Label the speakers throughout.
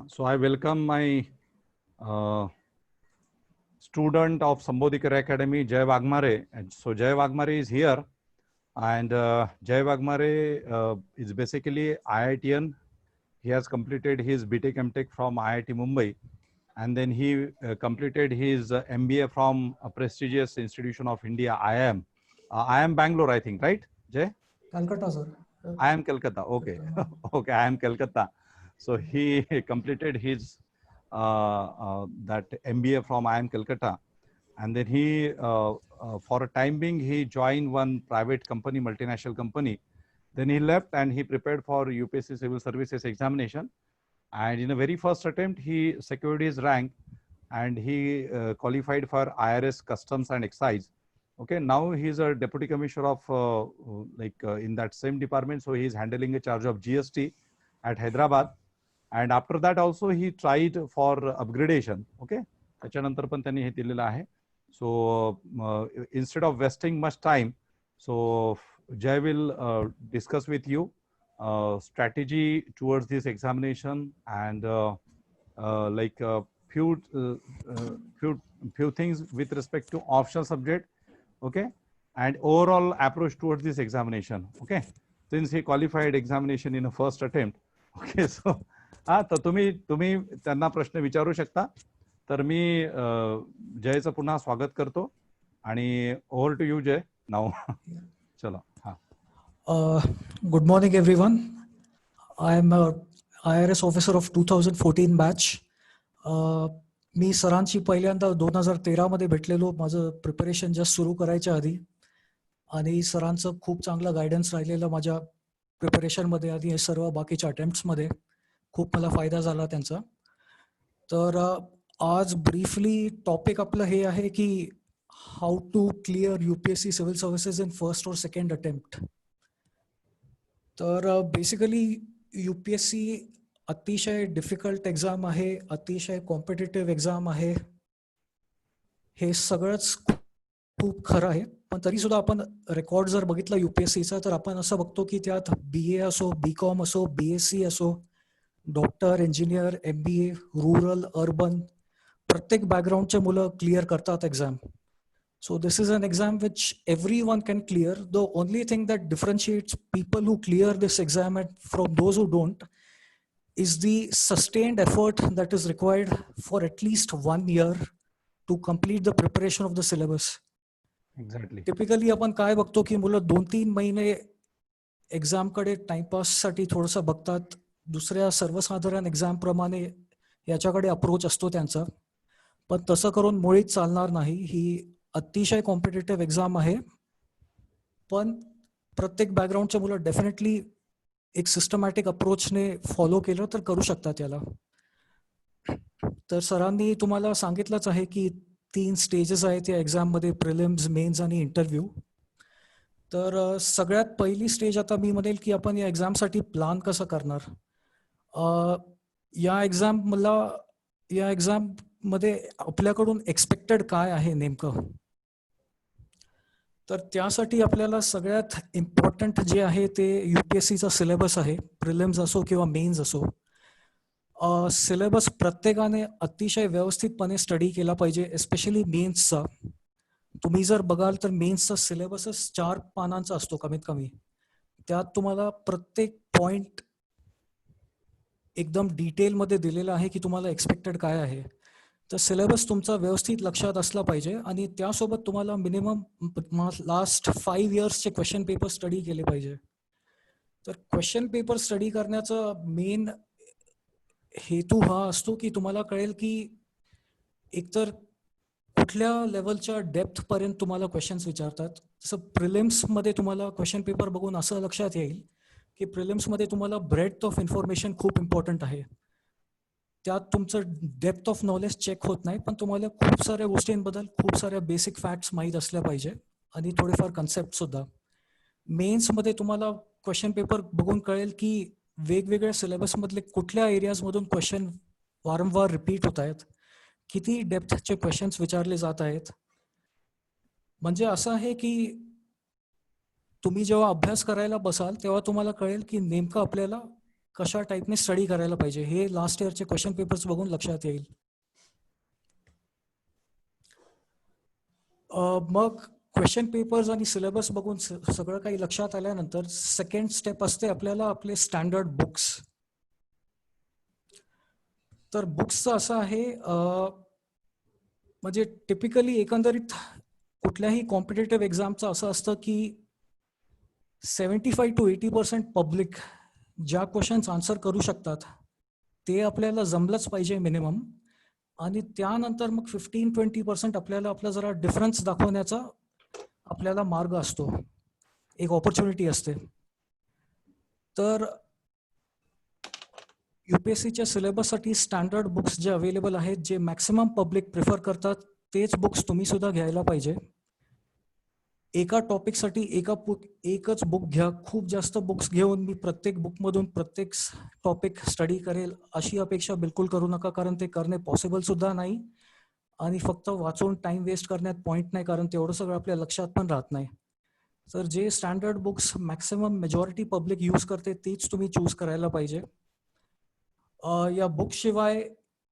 Speaker 1: So I welcome my student of Sambodhikar Academy, Jay Wagmare. And so Jay Wagmare is here, and Jay Wagmare is basically IITian. He has completed his BTech MTech from IIT Mumbai, and then he completed his MBA from a prestigious institution of India, IIM. IIM Bangalore, I think, right, Jay?
Speaker 2: Calcutta, sir.
Speaker 1: IIM Calcutta. Okay, okay, IIM Calcutta. So he completed his that MBA from IIM Calcutta, and then he, for a time being, he joined one private company, multinational company. Then he left and he prepared for UPSC Civil Services examination. And in a very first attempt, he secured his rank, and he qualified for IRS Customs and Excise. Okay, now he's a deputy commissioner of in that same department. So he's handling a charge of GST at Hyderabad. And after that also he tried for upgradation. Okay, त्याच्यानंतर पण त्यांनी हे दिलेलं आहे. So instead of wasting much time, so Jay will discuss with you strategy towards this examination, and few things with respect to optional subject. Okay, and overall approach towards this examination. Okay, since he qualified examination in a first attempt. Okay, so तर तुम्ही त्यांना प्रश्न विचारू शकता. तर मी जयचं पुन्हा स्वागत करतो आणि over to you Jay now. चलो.
Speaker 2: Good morning, everyone. I am a IRS officer of 2014 batch. मी सरांची पहिल्यांदा 2013 मध्ये भेटलेलो, माझं प्रिपरेशन जस्ट सुरू करायच्या आधी, आणि सरांचं खूप चांगलं गायडन्स राहिलेलं माझ्या प्रिपरेशनमध्ये आणि सर्व बाकीच्या अटेम्प्ट्समध्ये. खूप मला फायदा झाला त्यांचा. तर आज ब्रीफली टॉपिक आपलं हे आहे की how to clear UPSC civil services in first और सेकंड अटेम्प्ट. तर बेसिकली UPSC अतिशय डिफिकल्ट एक्झाम आहे, अतिशय कॉम्पिटिटिव्ह एक्झाम आहे, हे सगळंच खूप खरं आहे. पण तरी सुद्धा आपण रेकॉर्ड जर बघितला UPSCचा, तर आपण असं बघतो की त्यात BA असो, BCom असो, BSc असो, doctor, engineer, MBA, rural, urban, प्रत्येक बॅकग्राऊंडचे मुलं क्लिअर करतात exam. So this is an exam which everyone can clear. The only thing that differentiates people who clear this exam from those who don't is the sustained effort that is required for at least 1 year to complete the preparation of the syllabus.
Speaker 1: Exactly.
Speaker 2: Typically आपण काय बघतो की मुलं 2-3 महिने exam कडे timepass साठी थोडंसं बघतात. दुसऱ्या सर्वसाधारण एक्झाम प्रमाणे याच्याकडे अप्रोच असतो त्यांचा. पण तसं करून मुळीच चालणार नाही. ही अतिशय कॉम्पिटिटिव्ह एक्झाम आहे, पण प्रत्येक बॅकग्राऊंडचे मुलं डेफिनेटली एक सिस्टमॅटिक अप्रोचने फॉलो केलं तर करू शकतात याला. तर सरांनी तुम्हाला सांगितलंच आहे की 3 स्टेजेस आहेत या एक्झाममध्ये, प्रिलिम्स, मेन्स आणि इंटरव्ह्यू. तर सगळ्यात पहिली स्टेज आता मी म्हणेल की आपण या एक्झामसाठी प्लॅन कसं करणार. या एक्झाम मध्ये आपल्याकडून एक्सपेक्टेड काय आहे नेमकं. तर त्यासाठी आपल्याला सगळ्यात इम्पॉर्टंट जे आहे ते UPSCचा सिलेबस आहे, प्रिलिम्स असो किंवा मेन्स असो. सिलेबस प्रत्येकाने अतिशय व्यवस्थितपणे स्टडी केला पाहिजे, एस्पेशली मेन्सचा. तुम्ही जर बघाल तर मेन्सचा सिलेबसच 4 पानांचा असतो कमीत कमी. त्यात तुम्हाला प्रत्येक पॉइंट एकदम डिटेलमध्ये दिलेला आहे की तुम्हाला एक्सपेक्टेड काय आहे. तर सिलेबस तुमचा व्यवस्थित लक्षात असला पाहिजे, आणि त्यासोबत तुम्हाला मिनिमम लास्ट 5 इयर्सचे क्वेश्चन पेपर स्टडी केले पाहिजे. तर क्वेश्चन पेपर स्टडी करण्याचा मेन हेतू हा असतो की तुम्हाला कळेल की एकतर कुठल्या लेवलच्या डेप्थ पर्यंत तुम्हाला क्वेश्चन्स विचारतात. जसं प्रिलिम्समध्ये तुम्हाला क्वेश्चन पेपर बघून असं लक्षात येईल की प्रिलिम्समध्ये तुम्हाला ब्रेडथ ऑफ इन्फॉर्मेशन खूप इम्पॉर्टंट आहे. त्यात तुमचं डेप्थ ऑफ नॉलेज चेक होत नाही, पण तुम्हाला खूप साऱ्या गोष्टींबद्दल खूप साऱ्या बेसिक फॅक्ट्स माहीत असल्या पाहिजे, आणि थोडेफार कन्सेप्ट सुद्धा. मेन्समध्ये तुम्हाला क्वेश्चन पेपर बघून कळेल की वेगवेगळ्या सिलेबसमधले कुठल्या एरियाजमधून क्वेश्चन वारंवार रिपीट होत आहेत, किती डेप्थचे क्वेश्चन्स विचारले जात आहेत. म्हणजे असं आहे की तुम्ही जेव्हा अभ्यास करायला बसाल तेव्हा तुम्हाला कळेल की नेमकं आपल्याला कशा टाईपने स्टडी करायला पाहिजे हे लास्ट इयरचे क्वेश्चन पेपर्स बघून लक्षात येईल. मग क्वेश्चन पेपर्स आणि सिलेबस बघून सगळं काही लक्षात आल्यानंतर सेकंड स्टेप असते आपल्याला आपले स्टँडर्ड बुक्स. तर बुक्सचं असं आहे म्हणजे टिपिकली एकंदरीत कुठल्याही कॉम्पिटेटिव्ह एक्झामचं असं असतं की 75 to 80% पब्लिक ज्या क्वेश्चन्स आन्सर करू शकतात ते आपल्याला जमलंच पाहिजे मिनिमम, आणि त्यानंतर मग 15-20% आपल्याला आपला जरा डिफरन्स दाखवण्याचा आपल्याला मार्ग असतो, एक ऑपॉर्च्युनिटी असते. तर UPSCच्या सिलेबससाठी स्टँडर्ड बुक्स जे अवेलेबल आहेत, जे मॅक्सिमम पब्लिक प्रिफर करतात, तेच बुक्स तुम्ही सुद्धा घ्यायला पाहिजे. एका टॉपिकसाठी एकच बुक घ्या. खूप जास्त बुक्स घेऊन मी प्रत्येक बुकमधून प्रत्येक टॉपिक स्टडी करेल अशी अपेक्षा बिलकुल करू नका, कारण ते करणे पॉसिबल सुद्धा नाही आणि फक्त वाचून टाइम वेस्ट करण्यात पॉईंट नाही, कारण तेवढं सगळं आपल्या लक्षात पण राहत नाही. तर जे standard books maximum majority public use करते तेच तुम्ही चूज करायला पाहिजे. या बुकशिवाय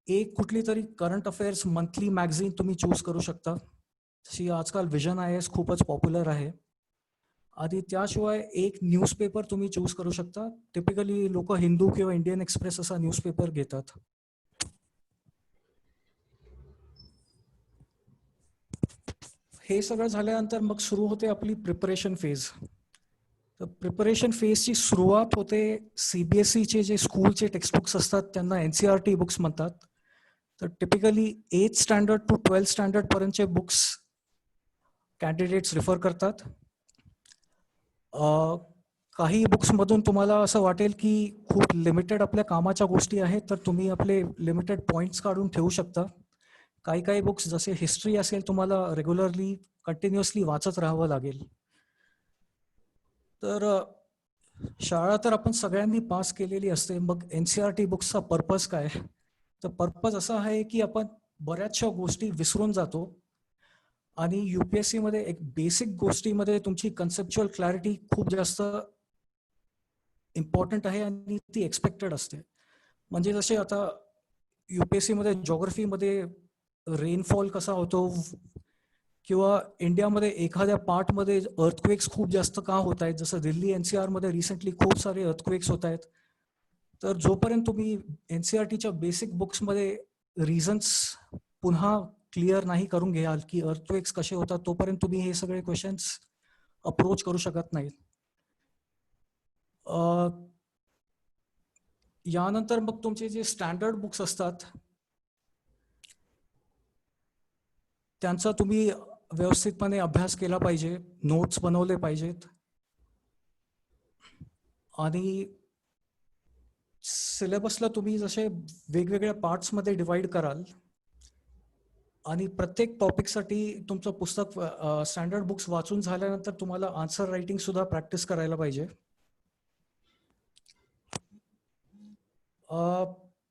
Speaker 2: एक कुठली तरी करंट अफेअर्स मंथली मॅगझिन तुम्ही चूज करू शकता. तशी आजकाल विजन IAS खूपच पॉप्युलर आहे. आणि त्याशिवाय एक न्यूजपेपर तुम्ही चूज करू शकता. टिपिकली लोक हिंदू किंवा इंडियन एक्सप्रेस असा न्यूजपेपर घेतात. हे सगळं झाल्यानंतर मग सुरू होते आपली प्रिपरेशन फेज. तर प्रिपरेशन फेजची सुरुवात होते CBSEचे जे स्कूलचे टेक्स्टबुक्स असतात त्यांना NCERT बुक्स म्हणतात. तर typically 8th standard to 12th standard पर्यंतचे बुक्स कॅन्डिडेट्स रिफर करतात. काही बुक्समधून तुम्हाला असं वाटेल की खूप लिमिटेड आपल्या कामाच्या गोष्टी आहेत, तर तुम्ही आपले लिमिटेड पॉईंट्स काढून ठेवू शकता. काही बुक्स जसे हिस्ट्री असेल तुम्हाला रेग्युलरली कंटिन्युअसली वाचत राहावं लागेल. तर शाळा तर आपण सगळ्यांनी पास केलेली असते. मग NCERT बुक्सचा पर्पज काय? तर पर्पज असा आहे की आपण बऱ्याचशा गोष्टी विसरून जातो आणि UPSC मध्ये एक बेसिक गोष्टीमध्ये तुमची कन्सेप्च्युअल क्लॅरिटी खूप जास्त इम्पॉर्टंट आहे आणि ती एक्सपेक्टेड असते. म्हणजे जसे आता UPSC मध्ये ज्योग्राफीमध्ये रेनफॉल कसा होतो, किंवा इंडियामध्ये एखाद्या पार्टमध्ये अर्थक्वेक्स खूप जास्त का होत आहेत, जसं दिल्ली NCR मध्ये रिसेंटली खूप सारे अर्थक्वेक्स होत आहेत. तर जोपर्यंत तुम्ही NCERTच्या बेसिक बुक्समध्ये रिझन्स पुन्हा क्लिअर नाही करून घ्याल की अर्थक्वेक्स कसे होतात, तोपर्यंत तुम्ही हे सगळे क्वेश्चन्स अप्रोच करू शकत नाहीत. यानंतर मग तुमचे जे स्टँडर्ड बुक्स असतात त्यांचा तुम्ही व्यवस्थितपणे अभ्यास केला पाहिजे, नोट्स बनवले पाहिजेत आणि सिलेबसला तुम्ही जसे वेगवेगळ्या पार्ट्समध्ये डिवाइड कराल आणि प्रत्येक टॉपिकसाठी तुमचं पुस्तक स्टँडर्ड बुक्स वाचून झाल्यानंतर तुम्हाला आन्सर रायटिंग सुद्धा प्रॅक्टिस करायला पाहिजे.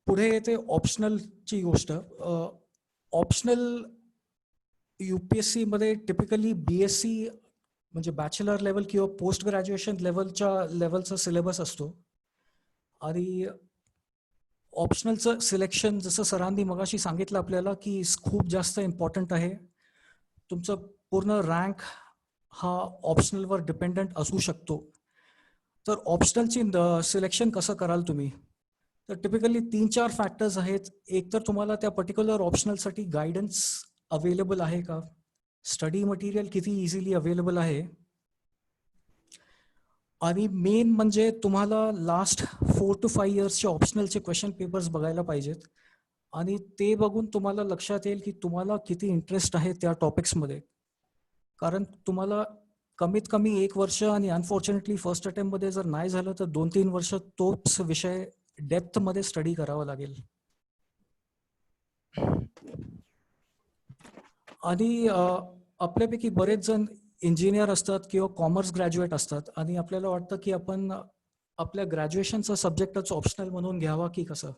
Speaker 2: पुढे येते ऑप्शनलची गोष्ट. ऑप्शनल UPSC मध्ये टिपिकली BSc म्हणजे बॅचलर लेवल किंवा पोस्ट ग्रॅज्युएशन लेवलचा सिलेबस असतो आणि ऑप्शनलचं सिलेक्शन जसं सरांनी मगाशी सांगितलं आपल्याला की खूप जास्त इम्पॉर्टंट आहे. तुमचं पूर्ण रँक हा ऑप्शनलवर डिपेंडंट असू शकतो. तर ऑप्शनलची सिलेक्शन कसं कराल तुम्ही? तर टिपिकली 3-4 फॅक्टर्स आहेत. एक तर तुम्हाला त्या पर्टिक्युलर ऑप्शनलसाठी गायडन्स अवेलेबल आहे का, स्टडी मटेरियल किती इझिली अवेलेबल आहे, आणि मेन म्हणजे तुम्हाला लास्ट 4 to 5 इयर्सचे ऑप्शनलचे क्वेश्चन पेपर्स बघायला पाहिजेत आणि ते बघून तुम्हाला लक्षात येईल की तुम्हाला किती इंटरेस्ट आहे त्या टॉपिक्समध्ये. कारण तुम्हाला कमीत कमी 1 वर्ष आणि अनफॉर्च्युनेटली फर्स्ट अटेम्प्टमध्ये जर नाही झालं तर 2-3 वर्ष तोच विषय डेप्थमध्ये स्टडी करावा लागेल. आणि आपल्यापैकी बरेच जण इंजिनियर असतात किंवा कॉमर्स ग्रॅज्युएट असतात आणि आपल्याला वाटतं की आपण आपल्या ग्रॅज्युएशनचा सब्जेक्टच ऑप्शनल म्हणून घ्यावा की कसं.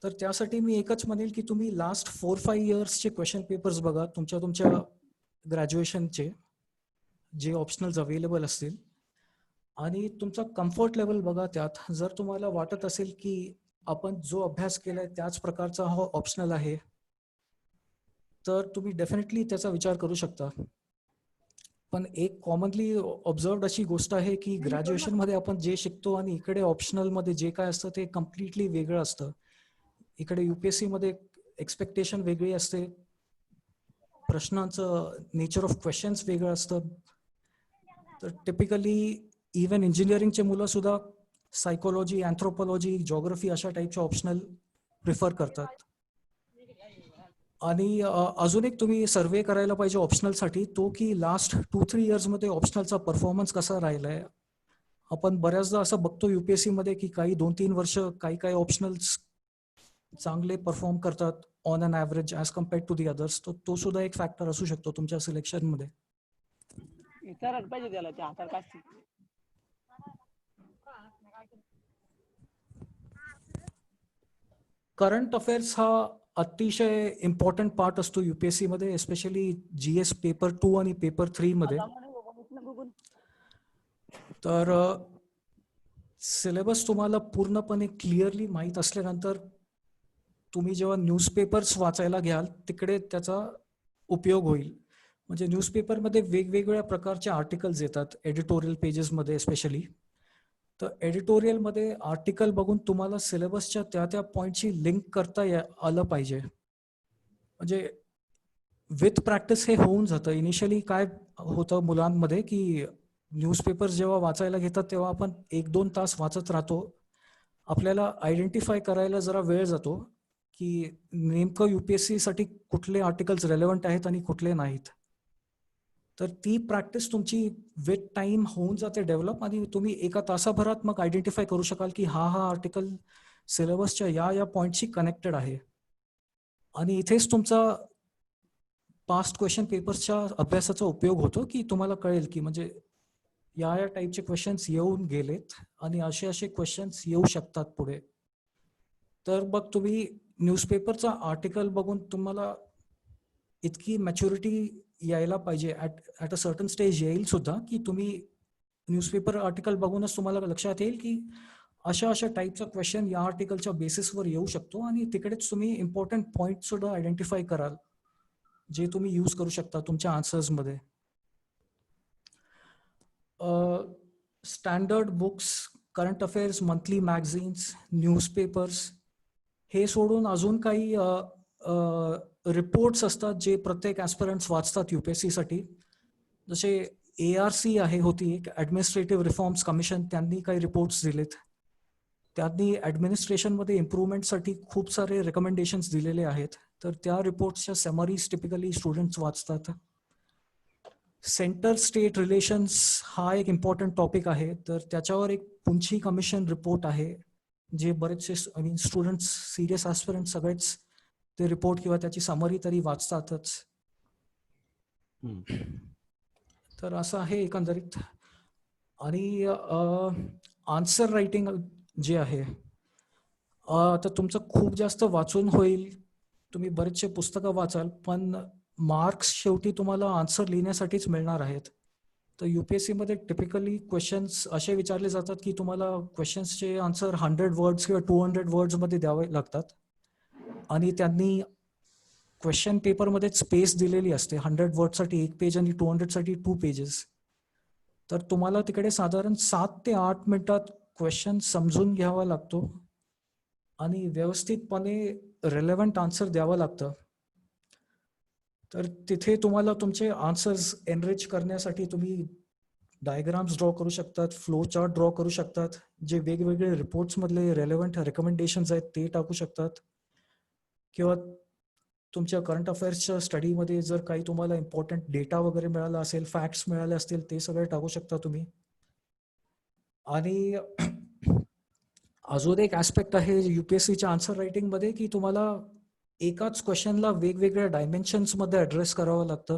Speaker 2: तर त्यासाठी मी एकच म्हणेल की तुम्ही लास्ट 4-5 इयर्सचे क्वेश्चन पेपर्स बघा तुमच्या ग्रॅज्युएशनचे, जे ऑप्शनल्स अवेलेबल असतील, आणि तुमचा कम्फर्ट लेवल बघा त्यात. जर तुम्हाला वाटत असेल की आपण जो अभ्यास केलाय त्याच प्रकारचा हा ऑप्शनल आहे, तर तुम्ही डेफिनेटली त्याचा विचार करू शकता. पण एक कॉमनली ऑब्झर्वड अशी गोष्ट आहे की ग्रॅज्युएशनमध्ये आपण जे शिकतो आणि इकडे ऑप्शनलमध्ये जे काय असतं ते कम्प्लिटली वेगळं असतं. इकडे UPSC मध्ये एक्सपेक्टेशन वेगळी असते, प्रश्नांचं नेचर ऑफ क्वेश्चन्स वेगळं असतं. तर टिपिकली इव्हन इंजिनिअरिंगचे मुलं सुद्धा सायकोलॉजी, अँथ्रोपॉलॉजी, जॉग्रफी अशा टाईपचे ऑप्शनल प्रिफर करतात. आणि अजून एक तुम्ही सर्वे करायला पाहिजे ऑप्शनलसाठी, तो की लास्ट 2-3 इयर्समध्ये ऑप्शनलचा परफॉर्मन्स कसा राहिलाय. आपण बऱ्याचदा असं बघतो UPSC मध्ये की काही 2-3 वर्ष काही काही ऑप्शनल्स चांगले परफॉर्म करतात on an average as compared to the others. तो सुद्धा एक फॅक्टर असू शकतो तुमच्या सिलेक्शनमध्ये.
Speaker 3: विचारायला पाहिजे त्याला, त्या हाताला काढते.
Speaker 2: करंट अफेअर्स हा अतिशय इम्पॉर्टंट पार्ट असतो UPSC मध्ये, एस्पेशली GS पेपर 2 आणि पेपर 3 मध्ये. तर सिलेबस तुम्हाला पूर्णपणे क्लिअरली माहीत असल्यानंतर तुम्ही जेव्हा न्यूजपेपर्स वाचायला घ्याल तिकडे त्याचा उपयोग होईल. म्हणजे न्यूजपेपरमध्ये वेगवेगळ्या प्रकारचे आर्टिकल्स येतात एडिटोरियल पेजेसमध्ये स्पेशली. तर एडिटोरियलमध्ये आर्टिकल बघून तुम्हाला सिलेबसच्या त्या पॉईंटची लिंक करता आलं पाहिजे. म्हणजे विथ प्रॅक्टिस हे होऊन जातं. इनिशियली काय होतं मुलांमध्ये की न्यूजपेपर्स जेव्हा वाचायला घेतात तेव्हा आपण 1-2 तास वाचत राहतो. आपल्याला आयडेंटिफाय करायला जरा वेळ जातो की नेमकं UPSC साठी कुठले आर्टिकल्स रेलेव्हंट आहेत आणि कुठले नाहीत. तर ती प्रॅक्टिस तुमची विथ टाइम होऊन जाते डेव्हलप, आणि तुम्ही एका तासाभरात मग आयडेंटिफाय करू शकाल की हा आर्टिकल सिलेबसच्या या पॉईंटशी कनेक्टेड आहे. आणि इथेच तुमचा पास्ट क्वेश्चन पेपर्सच्या अभ्यासाचा उपयोग होतो की तुम्हाला कळेल की म्हणजे या टाईपचे क्वेश्चन्स येऊन गेलेत आणि असे क्वेश्चन्स येऊ शकतात पुढे. तर मग तुम्ही न्यूजपेपरचा आर्टिकल बघून तुम्हाला इतकी मॅच्युरिटी यायला पाहिजे, ॲट अ सर्टन स्टेज येईल सुद्धा की तुम्ही न्यूजपेपर आर्टिकल बघूनच तुम्हाला लक्षात येईल की अशा टाईपचा क्वेश्चन या आर्टिकलच्या बेसिसवर येऊ शकतो, आणि तिकडेच तुम्ही इम्पॉर्टंट पॉईंट सुद्धा आयडेंटिफाय कराल जे तुम्ही यूज करू शकता तुमच्या आन्सर्समध्ये. Standard books, current affairs, monthly magazines, newspapers हे सोडून अजून काही रिपोर्ट्स असतात जे प्रत्येक ॲस्पिरंट्स वाचतात UPSC साठी. जसे ARC होती एक ॲडमिनिस्ट्रेटिव्ह रिफॉर्म्स कमिशन, त्यांनी काही रिपोर्ट्स दिलेत. त्यांनी ॲडमिनिस्ट्रेशनमध्ये इम्प्रूव्हमेंटसाठी खूप सारे रेकमेंडेशन्स दिलेले आहेत. तर त्या रिपोर्ट्सच्या समरीज टिपिकली स्टुडंट्स वाचतात. सेंटर स्टेट रिलेशन्स हा एक इम्पॉर्टंट टॉपिक आहे. तर त्याच्यावर एक पुंछी कमिशन रिपोर्ट आहे जे बरेचसे स्टुडंट्स, सिरियस ॲस्पिरंट सगळेच ते रिपोर्ट किंवा त्याची समरी तरी वाचतातच. तर असं आहे एकंदरीत. आणि आन्सर रायटिंग जे आहे तर तुमचं खूप जास्त वाचून होईल, तुम्ही बरेचसे पुस्तकं वाचाल, पण मार्क्स शेवटी तुम्हाला आन्सर लिहिण्यासाठीच मिळणार आहेत. तर UPSC मध्ये टिपिकली क्वेश्चन्स असे विचारले जातात की तुम्हाला क्वेश्चन्सचे आन्सर 100 वर्ड्स किंवा 200 वर्ड्समध्ये द्यावे लागतात, आणि त्यांनी क्वेश्चन पेपरमध्ये स्पेस दिलेली असते 100 वर्डसाठी 1 पेज आणि 200 साठी 2 पेजेस. तर तुम्हाला तिकडे साधारण 7 ते 8 मिनिटात क्वेश्चन समजून घ्यावा लागतो आणि व्यवस्थितपणे रेलेव्हंट आन्सर द्यावं लागतं. तर तिथे तुम्हाला तुमचे आन्सर्स एनरिच करण्यासाठी तुम्ही डायग्राम्स ड्रॉ करू शकतात, फ्लो चार्ट ड्रॉ करू शकतात, जे वेगवेगळे रिपोर्ट्समधले रेलेव्हंट रेकमेंडेशन्स आहेत ते टाकू शकतात, किंवा तुमच्या करंट अफेअर्सच्या स्टडीमध्ये जर काही तुम्हाला इम्पॉर्टंट डेटा वगैरे मिळाला असेल, फॅक्ट्स मिळाले असतील, ते सगळे टाकू शकता तुम्ही. आणि अजून एक ॲस्पेक्ट आहे UPSCच्या आन्सर रायटिंगमध्ये की तुम्हाला एकाच क्वेश्चनला वेगवेगळ्या डायमेन्शन्समध्ये ॲड्रेस करावं लागतं.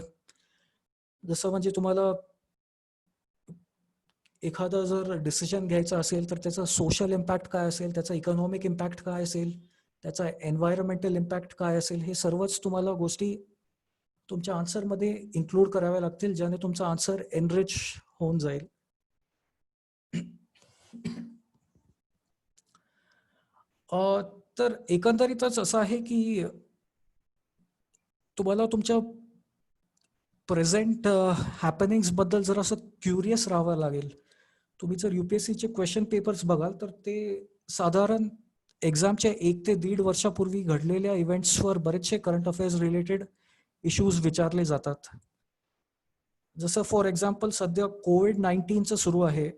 Speaker 2: जसं म्हणजे तुम्हाला एखादं जर डिसिजन घ्यायचं असेल तर त्याचा सोशल इम्पॅक्ट काय असेल, त्याचा इकॉनॉमिक इम्पॅक्ट काय असेल, त्याचा एन्व्हायरमेंटल इम्पॅक्ट काय असेल, हे सर्वच तुम्हाला गोष्टी तुमच्या आन्सरमध्ये इन्क्लूड कराव्या लागतील, ज्याने तुमचा आन्सर एनरिच होऊन जाईल. तर एकंदरीतच असं आहे की तुम्हाला तुमच्या प्रेझेंट हॅपनिंग्स बद्दल जर असं क्युरियस राहावं लागेल. तुम्ही जर UPSCचे क्वेश्चन पेपर्स बघाल तर ते साधारण एक्झामच्या 1 ते 1.5 वर्षापूर्वी घडलेल्या इव्हेंट्सवर बरेचसे करंट अफेअर्स रिलेटेड इश्यूज विचारले जातात. जसं फॉर एक्झाम्पल सध्या कोविड-19चं सुरू आहे.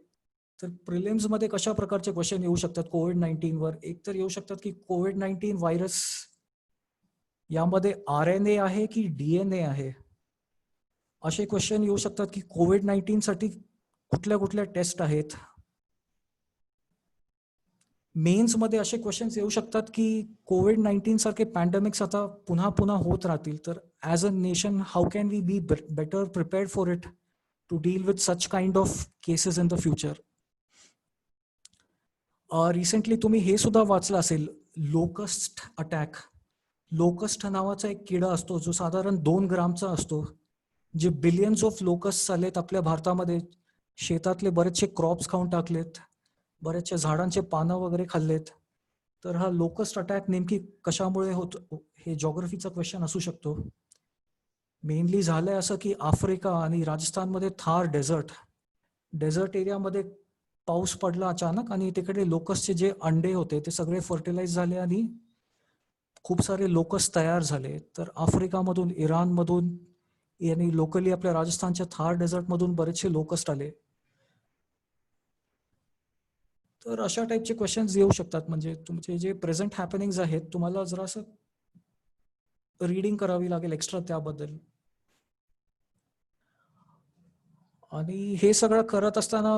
Speaker 2: तर प्रिलिम्समध्ये कशा प्रकारचे क्वेश्चन येऊ शकतात कोविड-19वर? एक तर येऊ शकतात की कोविड-19 व्हायरस यामध्ये RNA आहे की DNA आहे? असे क्वेश्चन येऊ शकतात की कोविड-19 साठी कुठल्या कुठल्या टेस्ट आहेत? मेन्समध्ये असे क्वेश्चन्स येऊ शकतात की कोविड-19 सारखे पॅन्डेमिक्स आता पुन्हा पुन्हा होत राहतील, तर as a nation how can we be better prepared for it to deal with such kind of cases in the future? Recently तुम्ही हे सुद्धा वाचलं असेल, लोकस्ट अटॅक. लोकस्ट नावाचा एक किडा असतो जो साधारण 2 ग्रामचा असतो, जे बिलियन्स ऑफ लोकस्ट आलेत आपल्या भारतामध्ये. शेतातले बरेचसे क्रॉप्स खाऊन टाकलेत, बरेचशा झाडांचे पानं वगैरे खाल्लेत. तर हा लोकस्ट अटॅक नेमकी कशामुळे होतो हे जॉग्रफीचा क्वेश्चन असू शकतो. मेनली झालंय असं की आफ्रिका आणि राजस्थानमध्ये थार डेझर्ट एरियामध्ये पाऊस पडला अचानक आणि तिकडे लोकसचे जे अंडे होते ते सगळे फर्टिलाइज झाले आणि खूप सारे लोकस तयार झाले. तर आफ्रिकामधून, इराणमधून आणि लोकली आपल्या राजस्थानच्या थार डेझर्टमधून बरेचसे लोकस्ट आले. तर अशा टाईपचे क्वेश्चन्स येऊ शकतात. म्हणजे तुमचे जे प्रेझेंट हॅपनिंग्स आहेत तुम्हाला जरासं रीडिंग करावी लागेल एक्स्ट्रा त्याबद्दल. आणि हे सगळं करत असताना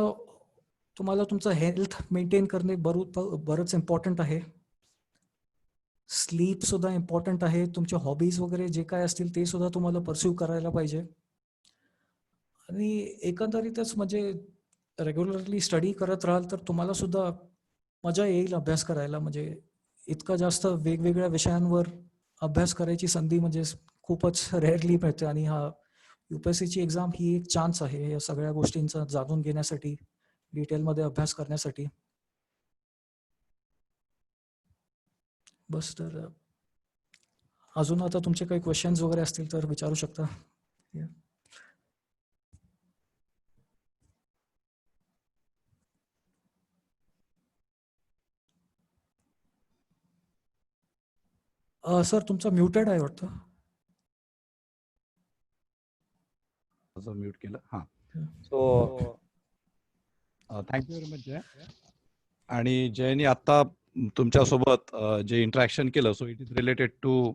Speaker 2: तुम्हाला तुमचं हेल्थ मेंटेन करणे बरंच इम्पॉर्टंट आहे. स्लीप सुद्धा इम्पॉर्टंट आहे. तुमचे हॉबीज वगैरे जे काय असतील ते सुद्धा तुम्हाला परस्यू करायला पाहिजे. आणि एकंदरीतच म्हणजे रेग्युलरली स्टडी करत राहाल तर तुम्हाला सुद्धा मजा येईल अभ्यास करायला. म्हणजे इतकं जास्त वेगवेगळ्या विषयांवर अभ्यास करायची संधी म्हणजे खूपच रेअरली मिळते. आणि हा UPSCची एक्झाम ही एक चान्स आहे या सगळ्या गोष्टींचा जाणून घेण्यासाठी, डिटेलमध्ये अभ्यास करण्यासाठी. बस. तर अजून आता तुमचे काही क्वेश्चन्स वगैरे असतील तर विचारू शकता. सर तुमचा म्युटेड आहे वाटतं.
Speaker 1: म्यूट केलं. हां. So thank you very much Jay. आणि जयनी आता तुमच्यासोबत जे इंटरॅक्शन केलं, so it is related to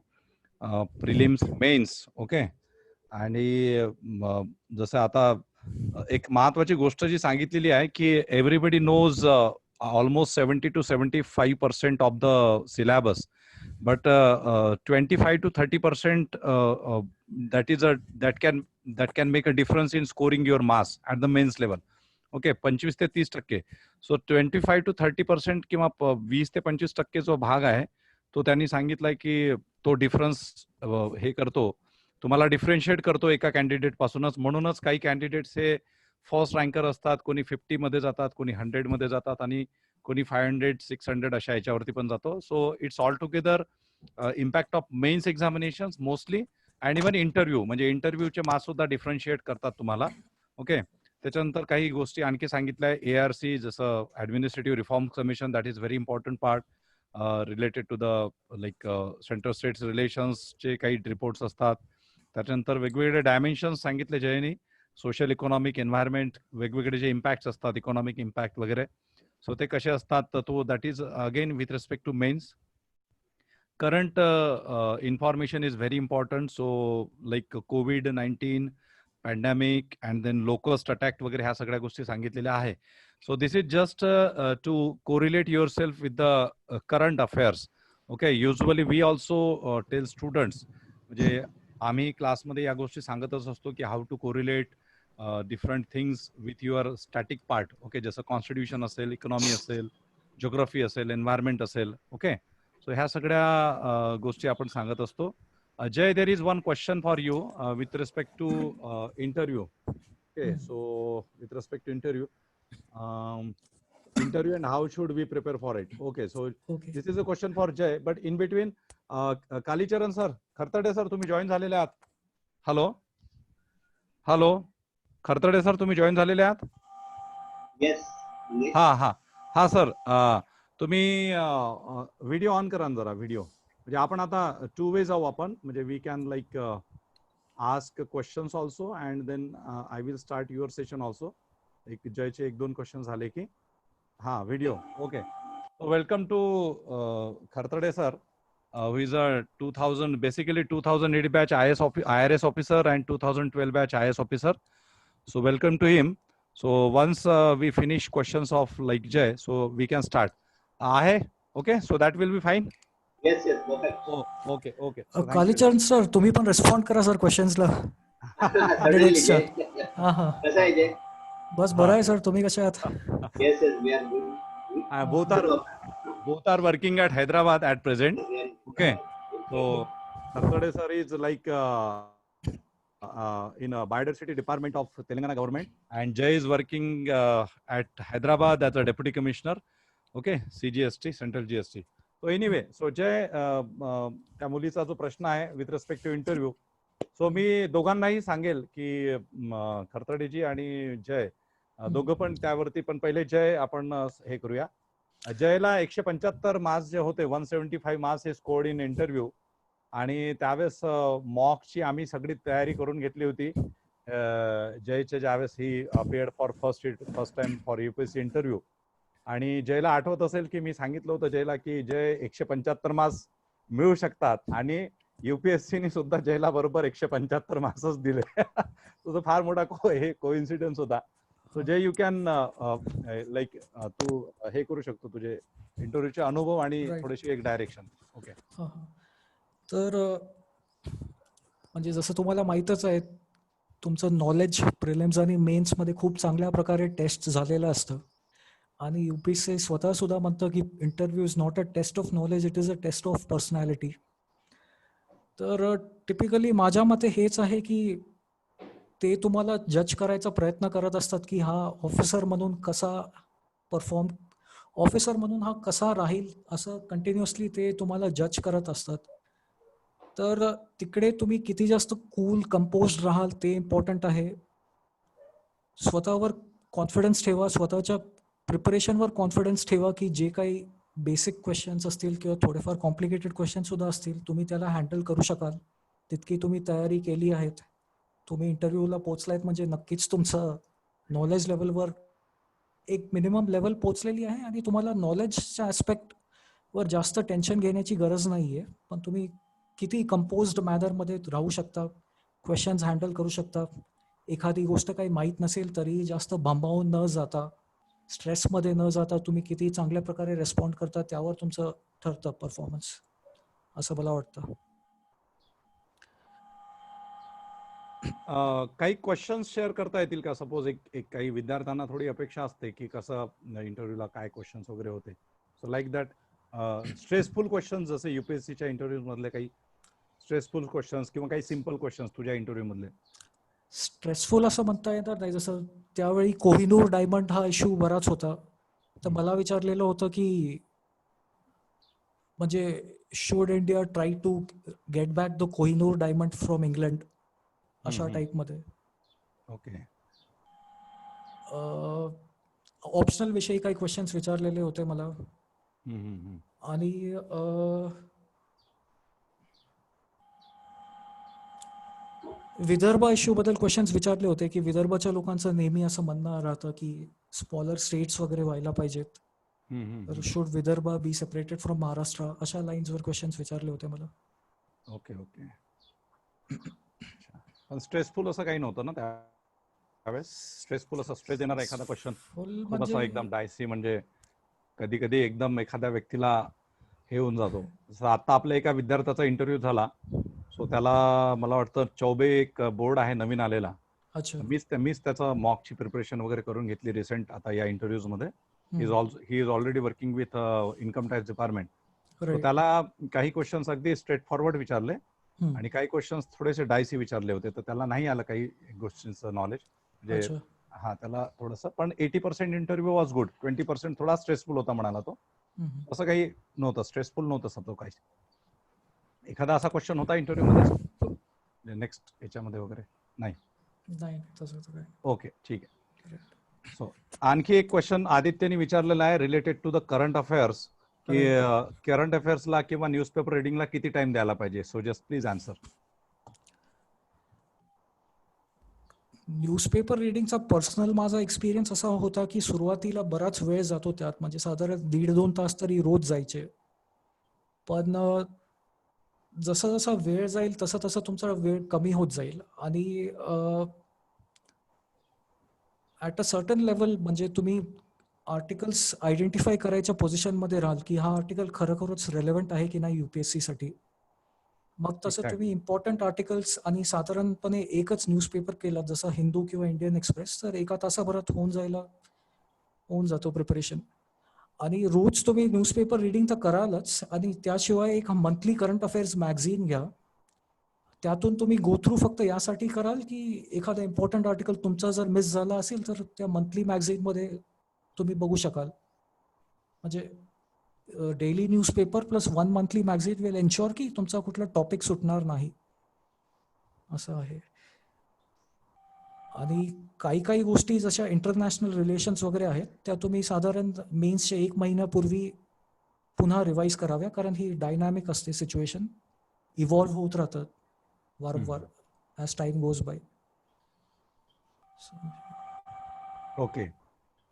Speaker 1: prelims mains. Okay. आणि जसं आता एक महत्वाची गोष्ट जी सांगितलेली आहे की everybody knows almost 70 to 75% of the syllabus, but 25 to 30% that can make a difference in scoring your marks at the mains level. Okay. 25 ते 30%. सो 25 to 30% किंवा 20 ते 25% जो भाग आहे तो त्यांनी सांगितलाय की तो डिफरन्स हे करतो, तुम्हाला डिफरन्शिएट करतो एका कॅन्डिडेट पासूनच. म्हणूनच काही कॅन्डिडेट्स हे फर्स्ट रँकर असतात, कोणी 50 मध्ये जातात, कोणी 100 मध्ये जातात आणि कोणी 500, 600 अशा याच्यावरती पण जातो. So it's all together impact of mains examination mostly and even interview. म्हणजे इंटरव्ह्यूचे मार्क्स सुद्धा डिफरन्शिएट करतात तुम्हाला. ओके. त्याच्यानंतर काही गोष्टी आणखी सांगितल्या. ARC जसं administrative reform commission, that is very important part related to the like central states रिलेशन्सचे काही रिपोर्ट्स असतात. त्याच्यानंतर वेगवेगळे डायमेन्शन्स सांगितले जयनी, सोशल, इकॉनॉमिक, एन्व्हायरमेंट, वेगवेगळे जे इम्पॅक्ट्स असतात, इकॉनॉमिक इम्पॅक्ट वगैरे. सो ते कसे असतात तर तो that is again with respect to mains. Current information is very important. So like COVID-19 pandemic and then locust attack वगैरे ह्या सगळ्या गोष्टी सांगितलेल्या आहे. So this is just to correlate yourself with the current affairs. Okay. Usually we also tell students, म्हणजे आम्ही क्लासमध्ये या गोष्टी सांगतच असतो की how to correlate different things with your static part. Okay. जसं कॉन्स्टिट्यूशन असेल, इकॉनॉमी असेल, ज्योग्राफी असेल, एन्व्हायरमेंट असेल. ओके. सो ह्या सगळ्या गोष्टी आपण सांगत असतो. Jay, there is one question for you with respect to interview. Okay. So with respect to interview, interview and how should we prepare for it? Okay, so
Speaker 2: okay.
Speaker 1: this is a question for Jay, but in between, Kalicharan sir, Kharatade sir, तुम्ही join झालेले आहात. Hello hello, Kharatade sir, तुम्ही join झालेले आहात.
Speaker 4: Yes.
Speaker 1: हा हा हा sir, तुम्ही व्हिडिओ ऑन करा ना जरा, व्हिडिओ. म्हणजे आपण आता 2 वे जाऊ आपण, म्हणजे we can like ask questions also and then I will start your session also. एक जयचे 1-2 क्वेश्चन झाले की हा video. Okay, welcome to Kharatade sir, who is a 2008 batch IRS officer and 2012 batch IS officer. So welcome to him. So once we finish questions of like Jay, so we can start. Okay, so that will be fine.
Speaker 4: Yes yes perfect.
Speaker 1: Oh, okay. So thank you.
Speaker 2: Kalicharan sir, तुम्ही पण respond करा sir क्वेश्चन्सला. Candidates-च्या. हा हा.
Speaker 4: कसं आहे ते?
Speaker 2: बस बरं आहे सर, तुम्ही कसे आहात?
Speaker 4: Yes yes we are good.
Speaker 1: Both are working at Hyderabad at present. Okay, so Khartade sir is like in a biodiversity department of Telangana government, and Jay is working at Hyderabad as a deputy commissioner. Okay, CGST, Central GST. So anyway, so Jay, त्या मुलीचा जो प्रश्न आहे with respect to interview, so मी दोघांनाही सांगेल की खरतडेजी आणि जय दोघं पण त्यावरती, पण पहिले जय आपण हे करूया. जयला 175 मार्क्स जे होते, 175 मार्क्स हे स्कोर्ड इन इंटरव्ह्यू, आणि त्यावेळेस मॉकची आम्ही सगळी तयारी करून घेतली होती. जयचे ज्यावेळेस ही appeared for first time for UPSC interview, आणि जयला आठवत असेल की मी सांगितलं होतं जयला की जय 175 मार्क्स मिळू शकतात, आणि UPSC सुद्धा जयला बरोबर 175 मार्क्सच दिले. तुझं फार मोठा कोइन्सिडन्स होता. So Jay, you can like तू हे करू शकतो तुझे इंटरव्ह्यूचे अनुभव आणि थोडीशी एक डायरेक्शन. ओके.
Speaker 2: तर म्हणजे जसं तुम्हाला माहीतच आहे, तुमचं नॉलेज प्रिलिम्स आणि मेन्स मध्ये खूप चांगल्या प्रकारे टेस्ट झालेलं असतं, आणि UPSC स्वतः सुद्धा म्हणतं की interview is not a test of knowledge, it is a test of personality. तर टिपिकली माझ्या मते हेच आहे की ते तुम्हाला जज करायचा प्रयत्न करत असतात की हा ऑफिसर म्हणून कसा परफॉर्म, ऑफिसर म्हणून हा कसा राहील, असं कंटिन्युअसली ते तुम्हाला जज करत असतात. तर तिकडे तुम्ही किती जास्त कूल कंपोज्ड राहाल ते इम्पॉर्टंट आहे. स्वतःवर कॉन्फिडन्स ठेवा, स्वतःच्या प्रिपरेशनवर कॉन्फिडन्स ठेवा की जे काही बेसिक क्वेश्चन्स असतील किंवा थोडेफार कॉम्प्लिकेटेड क्वेश्चन सुद्धा असतील, तुम्ही त्याला हँडल करू शकाल, तितकी तुम्ही तयारी केली आहेत. तुम्ही इंटरव्ह्यूला पोचलायत म्हणजे नक्कीच तुमचं नॉलेज लेवलवर एक मिनिमम लेवल पोचलेली आहे, आणि तुम्हाला नॉलेजच्या ॲस्पेक्टवर जास्त टेन्शन घेण्याची गरज नाही आहे. पण तुम्ही किती कंपोज्ड मॅनरमध्ये राहू शकता, क्वेश्चन्स हँडल करू शकता, एखादी गोष्ट काही माहीत नसेल तरी जास्त भांबावून न जाता, स्ट्रेसमध्ये न जाता तुम्ही किती चांगल्या प्रकारे रेस्पॉन्ड करता त्यावर तुमचं ठरतं परफॉर्मन्स, असं मला वाटतं.
Speaker 1: काही क्वेश्चन्स शेअर करता येतील का? सपोज एक काही विद्यार्थ्यांना थोडी अपेक्षा असते की कसं इंटरव्ह्यूला काय क्वेश्चन्स वगैरे होते, so like that stressful questions, जसे UPSCच्या इंटरव्ह्यूज मधले काही स्ट्रेसफुल क्वेश्चन्स किंवा काही सिम्पल क्वेश्चन्स तुझ्या इंटरव्ह्यू मधले.
Speaker 2: स्ट्रेसफुल असं म्हणता येणार नाही, जसं त्यावेळी कोहिनूर डायमंड हा इश्यू बराच होता, तर मला विचारलेलं होतं की म्हणजे should India try to get back the Kohinoor diamond from England, अशा टाईपमध्ये.
Speaker 1: ओके.
Speaker 2: ऑप्शनल विषयी काही क्वेश्चन्स विचारलेले होते मला, आणि विदर्भ इश्यू बद्दल क्वेश्चन्स विचारले होते की विदर्भाच्या लोकांचं नेहमी असं म्हणणं राहतं की स्मॉलर स्टेट्स वगैरे व्हायला पाहिजेत, तर should Vidarbha be separated from Maharashtra, अशा लाईन्सवर क्वेश्चन्स विचारले होते मला.
Speaker 1: Okay okay. पण स्ट्रेसफुल असं काही नव्हतं ना त्यावेळेस? स्ट्रेसफुल असं स्ट्रेस देणारा एखादा क्वेश्चन खूप असं एकदम डायसी, म्हणजे कधी कधी एकदम एखाद्या व्यक्तीला हे होऊन जातो. जसं आता आपल्या एका विद्यार्थ्याचा इंटरव्ह्यू झाला, सो त्याला मला वाटतं चौबे एक बोर्ड आहे नवीन आलेला, मीच त्याचं मॉकची प्रिपरेशन वगैरे करून घेतली रिसेंट आता या इंटरव्ह्यूज मध्ये. He is already working with income tax department. त्याला काही क्वेश्चन्स अगदी स्ट्रेट फॉरवर्ड विचारले आणि काही क्वेश्चन्स थोडेसे डायसी विचारले होते, तर त्याला नाही आलं काही गोष्टींचं नॉलेज, म्हणजे हा त्याला थोडंसं पण 80% इंटरव्ह्यू वॉज गुड. 20% थोडा स्ट्रेसफुल होता म्हणाला तो. असं काही नव्हतं, स्ट्रेसफुल नव्हतं समजा काही. एखादा असा क्वेश्चन होता इंटरव्ह्यू मध्ये नेक्स्ट याच्यामध्ये वगैरे नाही?
Speaker 2: नाही तसं तर काय.
Speaker 1: ओके ठीक आहे. सो आणखी एक क्वेश्चन आदित्यने विचारलेला आहे related to the current affairs, की करंट अफेअर्सला किंवा न्यूजपेपर रिडिंगला किती टाइम द्यायला पाहिजे. So just please answer.
Speaker 2: Newspaper रिडिंगचा पर्सनल माझा एक्सपिरियन्स असा होता की सुरुवातीला बराच वेळ जातो त्यात, म्हणजे साधारण 1.5-2 तास तरी रोज जायचे. पण जसा जसा वेळ जाईल तसं तसं तुमचा वेळ कमी होत जाईल आणि ॲट अ सर्टन लेवल म्हणजे तुम्ही आर्टिकल्स आयडेंटिफाय करायच्या पोझिशनमध्ये राहाल की हा आर्टिकल खरोखरच रेलेव्हंट आहे की नाही UPSC-साठी. मग तसं तुम्ही इम्पॉर्टंट आर्टिकल्स आणि साधारणपणे एकच न्यूजपेपर केला जसं हिंदू किंवा इंडियन एक्सप्रेस, तर 1 तासाभरात होऊन जातो प्रिपरेशन. आणि रोज तुम्ही न्यूजपेपर रिडिंग तर करालच आणि त्याशिवाय एक मंथली करंट अफेअर्स मॅगझिन घ्या. त्यातून तुम्ही गो थ्रू फक्त यासाठी कराल की एखादा इम्पॉर्टंट आर्टिकल तुमचा जर मिस झाला असेल तर त्या मंथली मॅगझिनमध्ये तुम्ही बघू शकाल. म्हणजे daily newspaper plus 1 monthly magazine will ensure की तुमचा कुठला टॉपिक सुटणार नाही, असं आहे. आणि काही काही गोष्टी जशा इंटरनॅशनल रिलेशन्स वगैरे आहेत त्या तुम्ही साधारण मेन्सच्या 1 महिन्यापूर्वी पुन्हा रिवाईज कराव्या, कारण ही डायनॅमिक असते सिच्युएशन, इव्हॉल्व्ह होत राहतात वारंवार as time goes by.
Speaker 1: Okay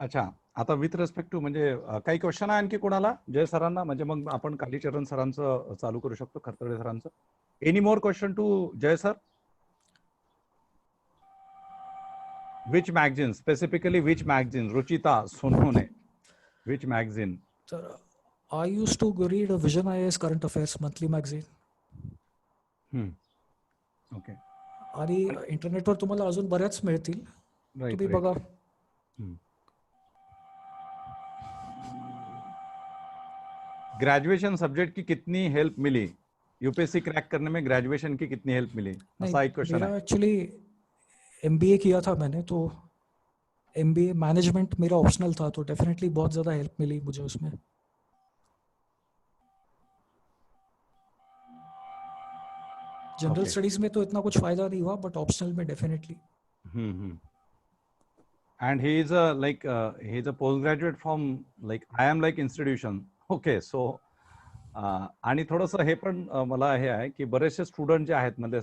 Speaker 1: अच्छा. आता विथ रेस्पेक्ट टू म्हणजे काही क्वेश्चन आहे आणखी कोणाला जय सरांना, म्हणजे मग आपण कालीचरण सरांचं चालू करू शकतो, खरतडे सरांचं. Any more question to Jay sir? Which magazine, specifically which magazine? Ruchita Sonone, which magazine?
Speaker 2: तर I use to read Vision IAS current affairs monthly magazine.
Speaker 1: Okay.
Speaker 2: आणि इंटरनेटवर तुम्हाला अजून बऱ्याच मिळतील, तुम्ही बघा.
Speaker 1: ग्रेजुएशन सब्जेक्ट की कितनी हेल्प मिली UPSC क्रैक करने में? ग्रेजुएशन की कितनी हेल्प मिली, ऐसा एक क्वेश्चन
Speaker 2: मेरा
Speaker 1: है.
Speaker 2: एक्चुअली MBA किया था मैंने, तो MBA मैनेजमेंट मेरा ऑप्शनल था, तो डेफिनेटली बहुत ज़्यादा हेल्प मिली मुझे उसमें. जनरल स्टडीज में तो इतना कुछ फायदा नहीं हुआ, बट ऑप्शनल में definitely.
Speaker 1: And he is a postgraduate from IIM institution. Okay, so आणि थोडंसं हे पण मला हे आहे की बरेचसे स्टुडंट जे आहेत म्हणजे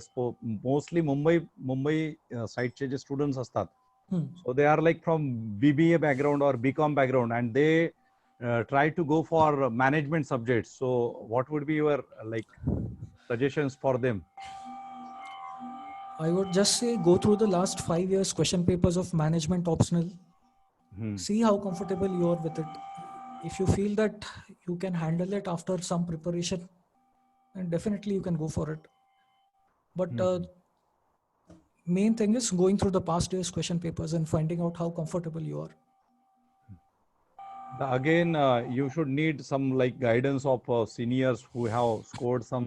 Speaker 1: मोस्टली मुंबई साईडचे जे स्टुडंट्स असतात, so they are from BBA background और BCom background and they try to go for management subjects. So what would be your suggestions for them?
Speaker 2: I would just say go through the last 5 years question papers of management optional. See how comfortable you are with it. If you feel that you can handle it after some preparation, then definitely you can go for it. But main thing is going through the past years question papers and finding out how comfortable you are.
Speaker 1: Again, you should need some guidance of seniors who have scored some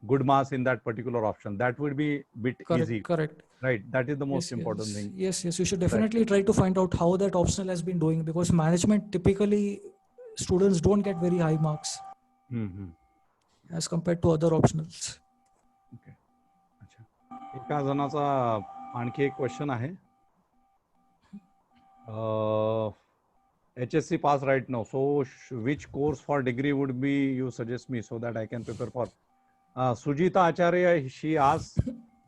Speaker 1: good marks in that particular option. That would be bit easy.
Speaker 2: Correct.
Speaker 1: Right. That is the most important thing.
Speaker 2: Yes. You should definitely try to find out how that optional has been doing, because management typically students don't get very high marks as compared to other optionals.
Speaker 1: Okay. अच्छा. एका जणाचा आणखी एक question आहे. HSC pass right now. So which course for degree would be you suggest me so that I can prepare for? Sujita Acharya, she asked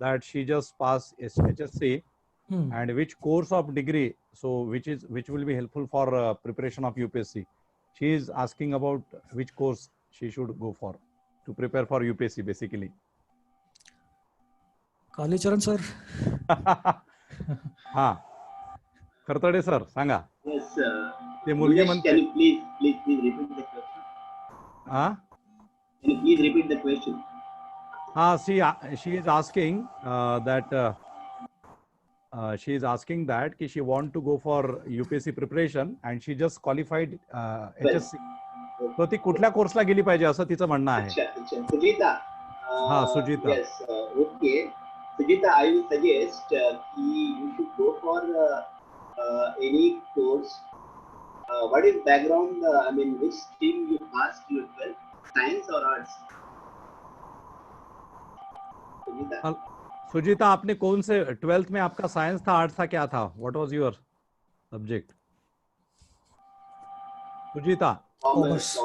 Speaker 1: that she just passed HSC and which course of degree, so which will be helpful for preparation of UPSC. She is asking about which course she should go for to prepare for UPSC basically.
Speaker 2: Kalicharan sir.
Speaker 1: हाँ Kharatade sir सांगा.
Speaker 4: Yes,
Speaker 1: ते मुलगी
Speaker 4: Nilesh,
Speaker 1: म्हणते.
Speaker 4: can you please repeat the question? Can you please repeat the question?
Speaker 1: She is asking she is asking that she want to go for UPSC preparation and she just qualified HSC. So ती कुठल्या कोर्सला गेली पाहिजे असं तिचं म्हणणं आहे.
Speaker 4: अच्छा. Sujita.
Speaker 1: Sujita.
Speaker 4: Yes. Okay. Sujita, I will suggest you should go for any course, what is background? I mean, which stream you passed your 12th? Science or arts? Sujita?
Speaker 1: Sujita, आपने कौन से 12th में आपका साइंस था, arts था, क्या था? What वाज your subject? Sujita?
Speaker 4: Commerce.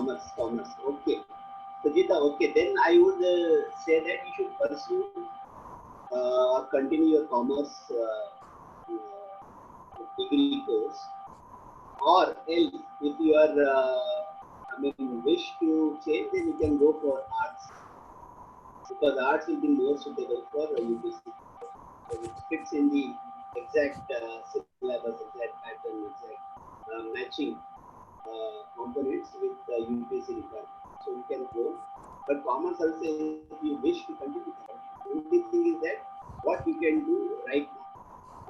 Speaker 4: Okay. Sujita, okay. Then I would say that you should pursue continue your commerce degree course, or else if you are I mean wish to change, then you can go for arts, because arts will be more suitable for UPSC. So it fits in the exact syllabus, exact pattern, exact matching components with the UPSC requirement. So you can go. But commerce also, if you wish to continue, the only thing is that what you can do right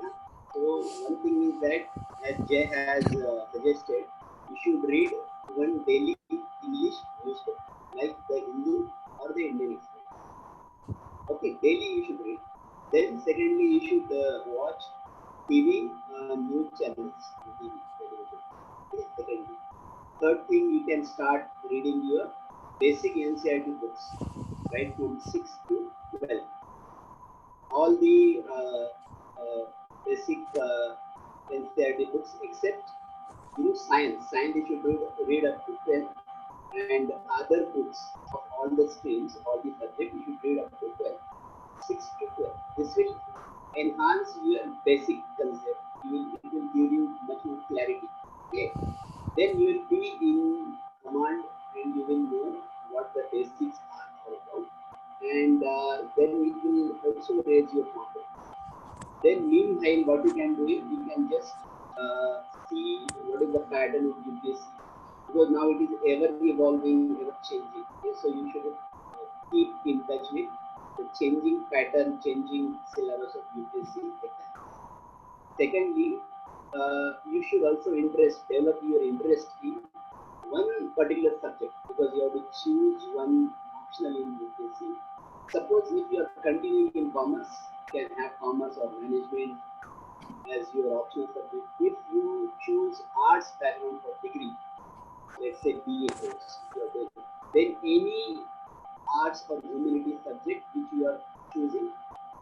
Speaker 4: now. So one thing is that, as Jay has suggested, you should read one daily English newspaper, like the Hindu or the Indian Express. Okay, daily you should read. Then secondly, you should watch TV news channels on TV, television. Okay, secondly. Third thing, you can start reading your basic NCERT books, right from 6 to 12. All the basic NCERT books except science. Science you should read up to 10, and other books of all the streams, all the subjects you should read up to 12. 6 to 12. This will enhance your basic concept. It will give you much more clarity. Okay. Then you will be in command and you will know what the basics are all about, and then it will also raise your confidence. Then meanwhile, what you can do is you can just see what is the pattern of UPSC, because now it is ever evolving, ever changing. Okay? So you should keep in touch with the changing pattern, changing syllabus of UPSC exams. Secondly, you should also develop your interest in one particular subject, because you have to choose one optional in UPSC. Suppose if you are continuing in commerce, you can have commerce or management as your optional subject. If you choose arts background for degree, let's say BA course, then any arts or humanity subject which you are choosing,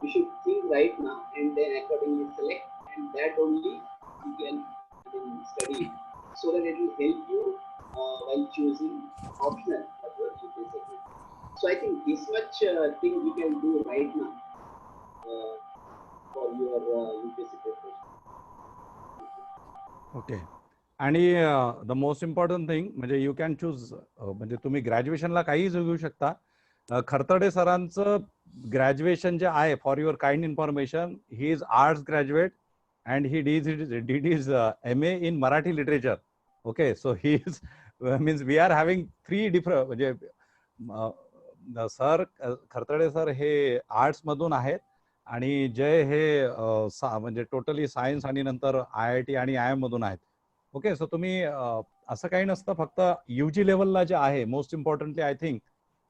Speaker 4: you should think right now and then accordingly select, and that only you can study, so that it will help you while choosing optional for your UPSC exam. So I think this much thing you can do right now for your UPSC preparation.
Speaker 1: Okay. आणि the most important thing म्हणजे you can choose, म्हणजे तुम्ही ग्रॅज्युएशनला काहीही घेऊ शकता. खरतडे सरांचं graduation जे आहे, for your kind information, he is arts graduate and he did his MA in Marathi literature. Okay, so he is means we are having three different, म्हणजे सर खरतडे सर हे आर्ट्स मधून आहेत आणि जय हे म्हणजे टोटली सायन्स आणि नंतर IIT आणि IIM मधून आहेत. ओके, सो तुम्ही असं काही नसतं, फक्त UG लेवलला जे आहे, मोस्ट इम्पॉर्टंटली आय थिंक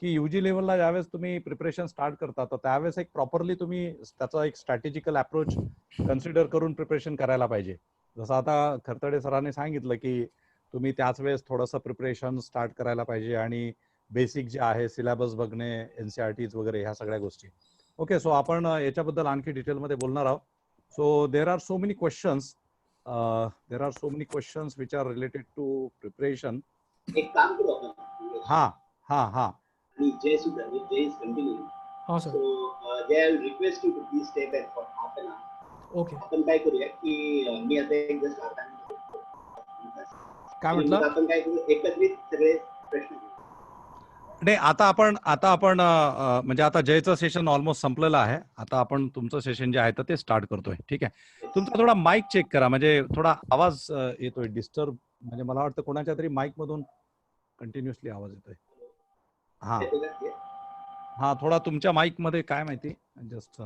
Speaker 1: की UG लेवलला ज्यावेळेस तुम्ही प्रिपरेशन स्टार्ट करता, तर त्यावेळेस एक प्रॉपरली तुम्ही त्याचा एक स्ट्रॅटेजिकल अप्रोच कन्सिडर करून प्रिपरेशन करायला पाहिजे. जसं आता खरतडे सरांनी सांगितलं की तुम्ही त्याच वेळेस थोडंसं प्रिपरेशन स्टार्ट करायला पाहिजे आणि बेसिक जे आहे सिलेबस बघणे, NCERTs वगैरे ह्या सगळ्या गोष्टी. ओके, सो आपण याच्याबद्दल आणखी डिटेलमध्ये बोलणार आहोत. So there are so many questions which are related to preparation.
Speaker 4: एक काम करू आपण.
Speaker 1: हा
Speaker 4: आणि जय सुद्धा, जय इज कंटिन्यूइंग.
Speaker 2: हा sir.
Speaker 4: So Jay, I request you to please stay back for half an hour.
Speaker 2: Okay.
Speaker 4: आपण काय करूया की मी आता एक जस्ट
Speaker 1: काय म्हटलं?
Speaker 4: आपण काय करू, एकत्रित सगळे प्रश्न.
Speaker 1: नाही, आता आपण म्हणजे आता जयचं सेशन ऑलमोस्ट संपलेलं आहे. आता आपण तुमचं सेशन जे आहे तर ते स्टार्ट करतोय. ठीक आहे, तुमचा थोडा माईक चेक करा, म्हणजे थोडा आवाज येतोय डिस्टर्ब, म्हणजे मला वाटतं कोणाच्या तरी माईक मधून कंटिन्युअसली आवाज येतोय. हा, थोडा तुमच्या माईक मध्ये काय माहिती, जस्ट